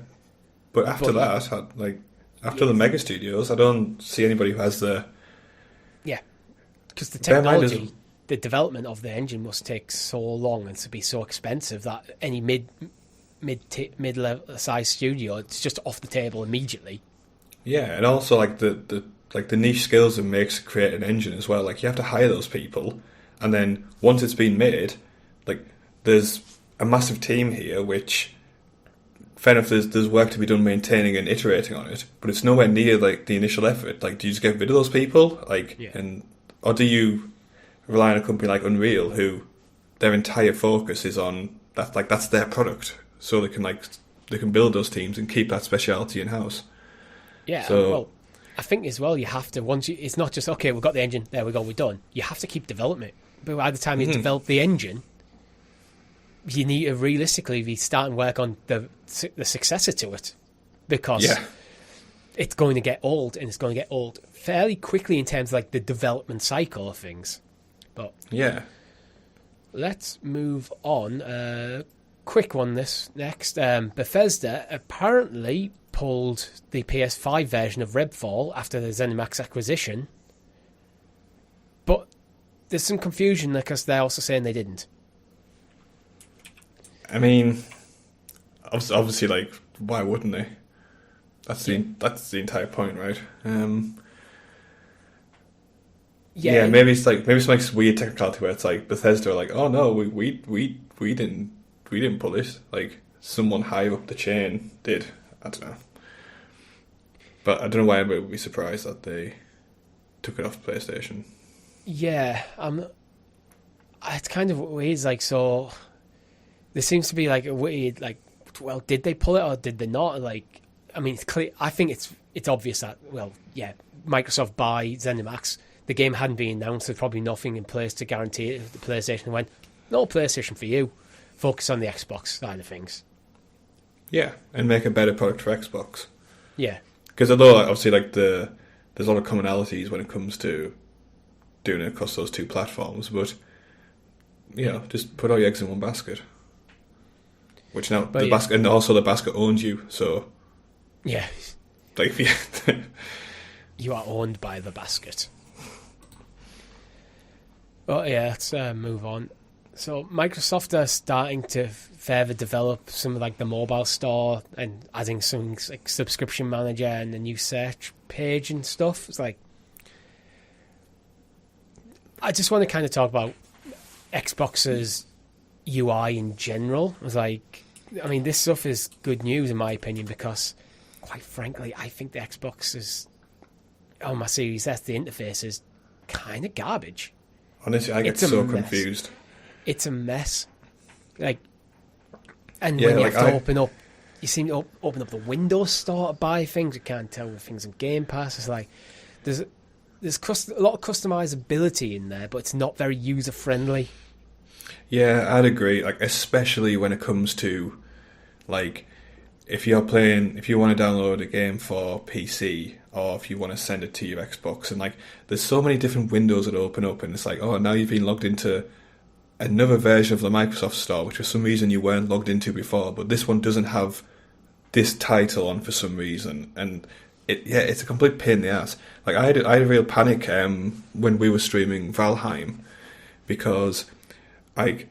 But after the mega studios, I don't see anybody who has the... Yeah. Because the technology, the development of the engine must take so long and to be so expensive that any mid-level size studio, it's just off the table immediately. Yeah, and also like the niche skills that makes create an engine as well. Like you have to hire those people, and then once it's been made, like there's a massive team here. Which, fair enough, there's work to be done maintaining and iterating on it, but it's nowhere near like the initial effort. Like, do you just get rid of those people? Or do you rely on a company like Unreal, who their entire focus is on that? Like that's their product, so they can build those teams and keep that speciality in house. Yeah, so, well, I think as well you have to, it's not just, okay, we've got the engine, there we go, we're done. You have to keep developing it. But by the time you develop the engine, you need to realistically be starting work on the successor to it. Because it's going to get old, and it's going to get old fairly quickly in terms of like the development cycle of things. But yeah, let's move on. quick one this next. Bethesda apparently pulled the PS5 version of Redfall after the ZeniMax acquisition. But there's some confusion because they're also saying they didn't. I mean, obviously, like, why wouldn't they? That's the entire point, right? Yeah, maybe it's like some weird technicality where it's like Bethesda are like, oh no, we didn't pull it. Like someone higher up the chain did. I don't know, but I don't know why anybody would be surprised that they took it off PlayStation. Yeah, it's kind of weird. Like, so there seems to be like a weird, like, well, did they pull it or did they not? Like, I mean, it's clear. I think it's obvious that, well, yeah, Microsoft buy ZeniMax. The game hadn't been announced. There's probably nothing in place to guarantee it. The PlayStation went, no PlayStation for you. Focus on the Xbox side of things. Yeah, and make a better product for Xbox. Yeah, because although obviously like there's a lot of commonalities when it comes to doing it across those two platforms, but you know, just put all your eggs in one basket. Which now basket, and also the basket owns you, so yeah, like you are owned by the basket. Well, yeah, let's move on. So Microsoft are starting to further develop some of like the mobile store and adding some like subscription manager and a new search page and stuff. It's like, I just want to kind of talk about Xbox's UI in general. It's like, I mean, this stuff is good news in my opinion because, quite frankly, I think the Xbox is, on my Series S, the interface is kind of garbage. Honestly, I get so confused. It's a mess. Like, and when you have to open up, you seem to open up the Windows Store to buy things. You can't tell the things in Game Pass. It's like there's a lot of customizability in there, but it's not very user friendly. Yeah, I'd agree. Like, especially when it comes to like if you want to download a game for PC or if you want to send it to your Xbox, and like there's so many different windows that open up, and it's like, oh, now you've been logged into another version of the Microsoft Store, which for some reason you weren't logged into before, but this one doesn't have this title on for some reason, and it's a complete pain in the ass. Like I had a real panic when we were streaming Valheim because I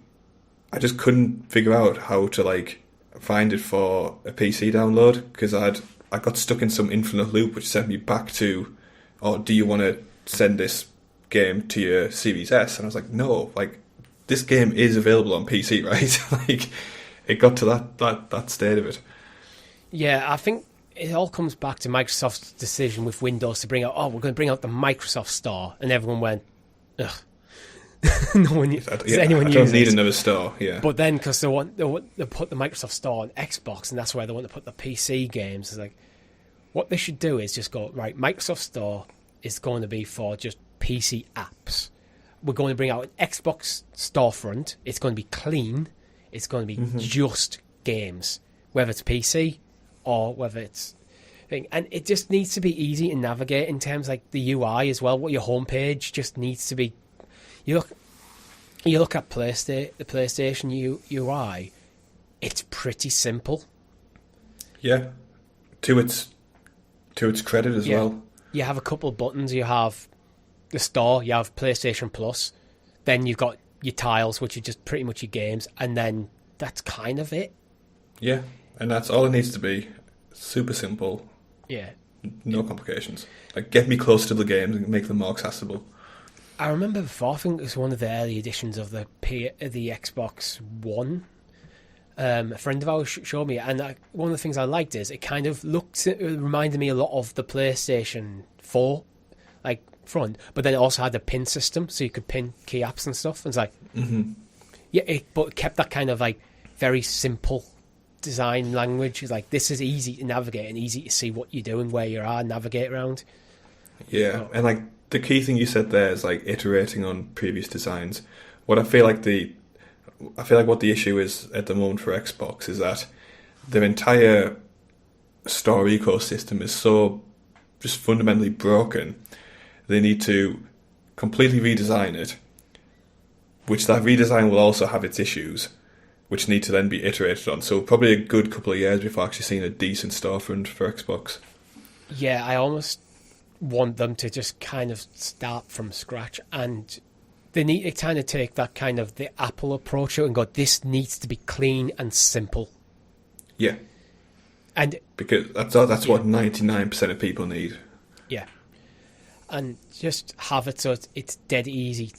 just couldn't figure out how to like find it for a PC download because I got stuck in some infinite loop which sent me back to, oh, do you want to send this game to your Series S? And I was like, no, like this game is available on PC, right? Like it got to that state of it. Yeah, I think it all comes back to Microsoft's decision with Windows to bring out, we're going to bring out the Microsoft Store, and everyone went, ugh. No one anyone I don't need another store. Yeah, but then because they put the Microsoft Store on Xbox, and that's where they want to put the PC games. It's like what they should do is just go right. Microsoft Store is going to be for just PC apps. We're going to bring out an Xbox storefront. It's going to be clean. It's going to be just games, whether it's PC or whether it's thing. And it just needs to be easy to navigate in terms of like the UI as well. What your homepage just needs to be. You look at the PlayStation UI, it's pretty simple. Yeah, to its credit as well. You have a couple of buttons. You have the store. You have PlayStation Plus. Then you've got your tiles, which are just pretty much your games, and then that's kind of it. Yeah, and that's all it needs to be. Super simple. Yeah, no complications. Like get me close to the games and make them more accessible. I remember before, I think it was one of the early editions of the Xbox One. A friend of ours showed me, and one of the things I liked is it kind of it reminded me a lot of the PlayStation 4, like front, but then it also had a pin system, so you could pin key apps and stuff. And it's like, but it kept that kind of like very simple design language. It's like this is easy to navigate and easy to see what you're doing, where you are, navigate around. Yeah, and like. The key thing you said there is like iterating on previous designs. What I feel like what the issue is at the moment for Xbox is that their entire store ecosystem is so just fundamentally broken. They need to completely redesign it, which that redesign will also have its issues. which need to then be iterated on. So probably a good couple of years before actually seeing a decent storefront for Xbox. Yeah, I almost want them to just kind of start from scratch, and they need to kind of take that kind of the Apple approach and go, this needs to be clean and simple. Yeah. And because that's what 99% of people need. Yeah. And just have it so it's dead easy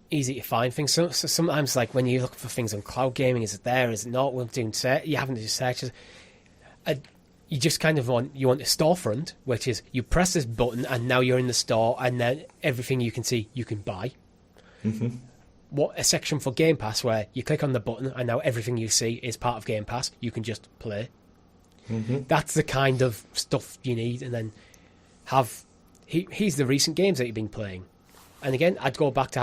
to find things. So sometimes, like, when you look for things on cloud gaming, is it there, is it not? We're doing you haven't do searches. You just kind of want a storefront, which is you press this button and now you're in the store, and then everything you can see you can buy. Mm-hmm. What a section for Game Pass, where you click on the button and now everything you see is part of Game Pass. You can just play. Mm-hmm. That's the kind of stuff you need, and then here's the recent games that you've been playing. And again, I'd go back to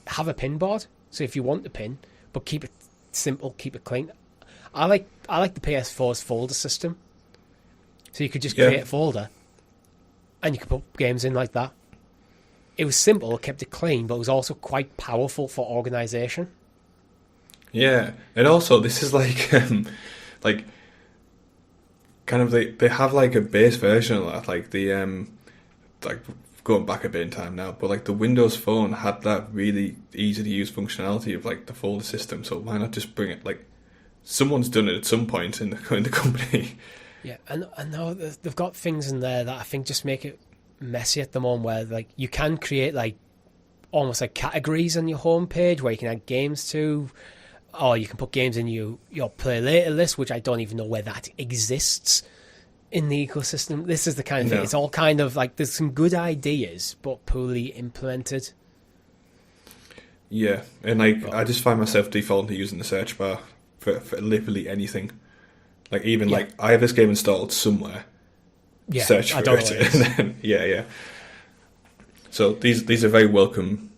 have a pin board. So if you want the pin, but keep it simple, keep it clean. I like the PS4's folder system. So you could just create a folder, and you could put games in like that. It was simple, it kept it clean, but it was also quite powerful for organisation. Yeah, and also this is like kind of they have like a base version of that, like the like going back a bit in time now, but like the Windows Phone had that really easy to use functionality of like the folder system. So why not just bring it? Like, someone's done it at some point in the company. Yeah, and I know they've got things in there that I think just make it messy at the moment, where like you can create like almost like categories on your homepage where you can add games to, or you can put games in your play later list, which I don't even know where that exists in the ecosystem. This is the kind of thing. It's all kind of like there's some good ideas, but poorly implemented. Yeah, and like I just find myself defaulting to using the search bar for literally anything. Like even like I have this game installed somewhere. Yeah, search for I don't it. know what it is. And then, yeah. So these are very welcome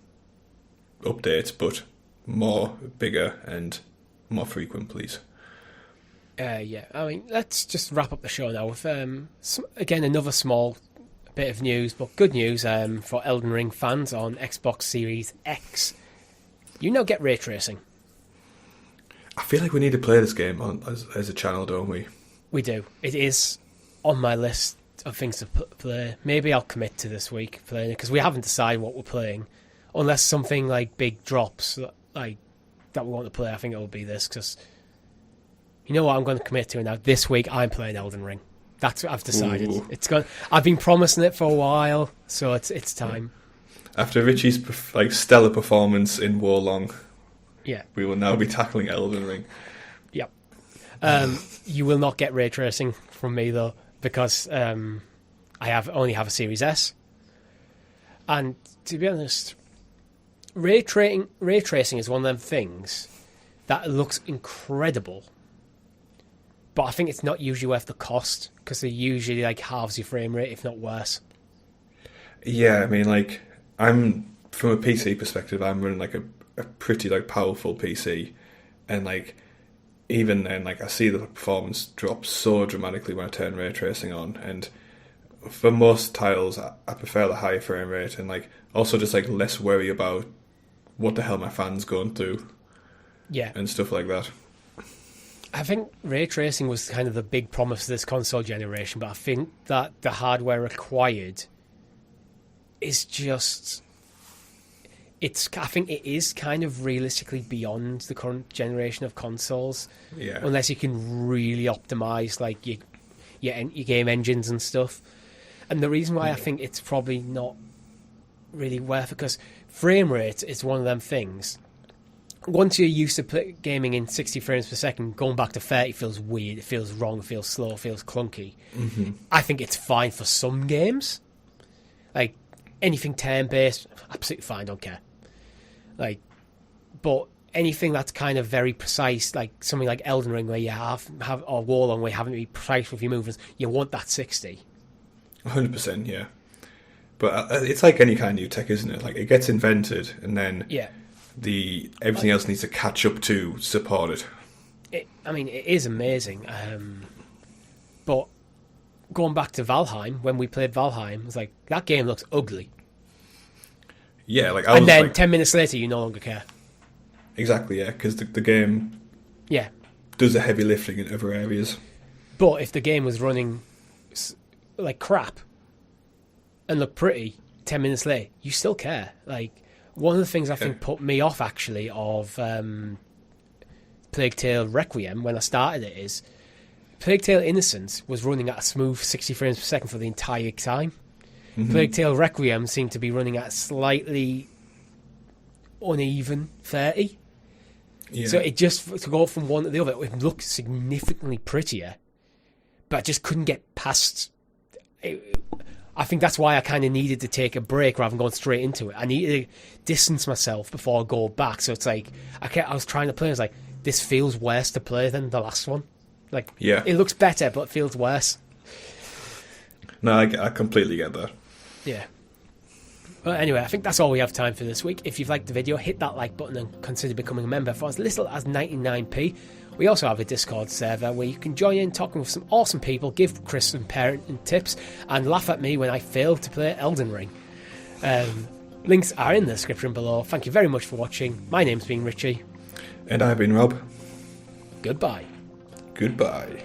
updates, but more bigger and more frequent, please. Yeah, I mean, let's just wrap up the show now with again another small bit of news, but good news for Elden Ring fans on Xbox Series X. You now get ray tracing. I feel like we need to play this game as a channel, don't we? We do. It is on my list of things to play. Maybe I'll commit to this week playing it, because we haven't decided what we're playing. Unless something like big drops like that we want to play, I think it will be this, because you know what I'm going to commit to now. This week I'm playing Elden Ring. That's what I've decided. Ooh. I've been promising it for a while, so it's time. After Richie's stellar performance in Warlong, yeah, we will now be tackling Elden Ring. Yep. You will not get ray tracing from me though, because I only have a Series S, and to be honest, ray tracing is one of them things that looks incredible, but I think it's not usually worth the cost, because they usually like halves your frame rate, if not worse. Yeah, I mean, like, I'm from a PC perspective, I'm running like a pretty like powerful PC, and like even then, like I see the performance drop so dramatically when I turn ray tracing on, and for most titles I prefer the higher frame rate, and like also just like less worry about what the hell my fan's going through, and stuff like that. I think ray tracing was kind of the big promise of this console generation, but I think that the hardware required is just... I think it is kind of realistically beyond the current generation of consoles. Yeah. Unless you can really optimize like your game engines and stuff. And the reason why I think it's probably not really worth it, because frame rate is one of them things. Once you're used to gaming in 60 frames per second, going back to 30 feels weird. It feels wrong. It feels slow. It feels clunky. Mm-hmm. I think it's fine for some games. Like anything turn-based, absolutely fine. Don't care. Like, but anything that's kind of very precise, like something like Elden Ring, where you have or Warlong, where you having to be precise with your movements, you want that 60. 100%, yeah. But it's like any kind of new tech, isn't it? Like, it gets invented, and then everything else needs to catch up to support it. I mean, it is amazing. But going back to Valheim, when we played Valheim, it was like, that game looks ugly. Yeah, like and then 10 minutes later, you no longer care. Exactly, yeah, because the game Yeah. Does the heavy lifting in other areas. But if the game was running like crap and looked pretty 10 minutes late, you still care. Like, one of the things I think put me off, actually, of Plague Tale Requiem when I started it is Plague Tale Innocence was running at a smooth 60 frames per second for the entire time. Mm-hmm. Plague Tale Requiem seemed to be running at a slightly uneven 30. Yeah. So it just, to go from one to the other, it looked significantly prettier, but I just couldn't get past it. I think that's why I kind of needed to take a break rather than going straight into it. I needed to distance myself before I go back. So it's like, I was trying to play, I was like, this feels worse to play than the last one. Like, yeah, it looks better, but it feels worse. No, I completely get that. Yeah. Well, anyway, I think that's all we have time for this week. If you've liked the video, hit that like button and consider becoming a member for as little as 99p. We also have a Discord server where you can join in talking with some awesome people, give Chris some parenting tips, and laugh at me when I fail to play Elden Ring. Links are in the description below. Thank you very much for watching. My name's been Richie. And I've been Rob. Goodbye. Goodbye.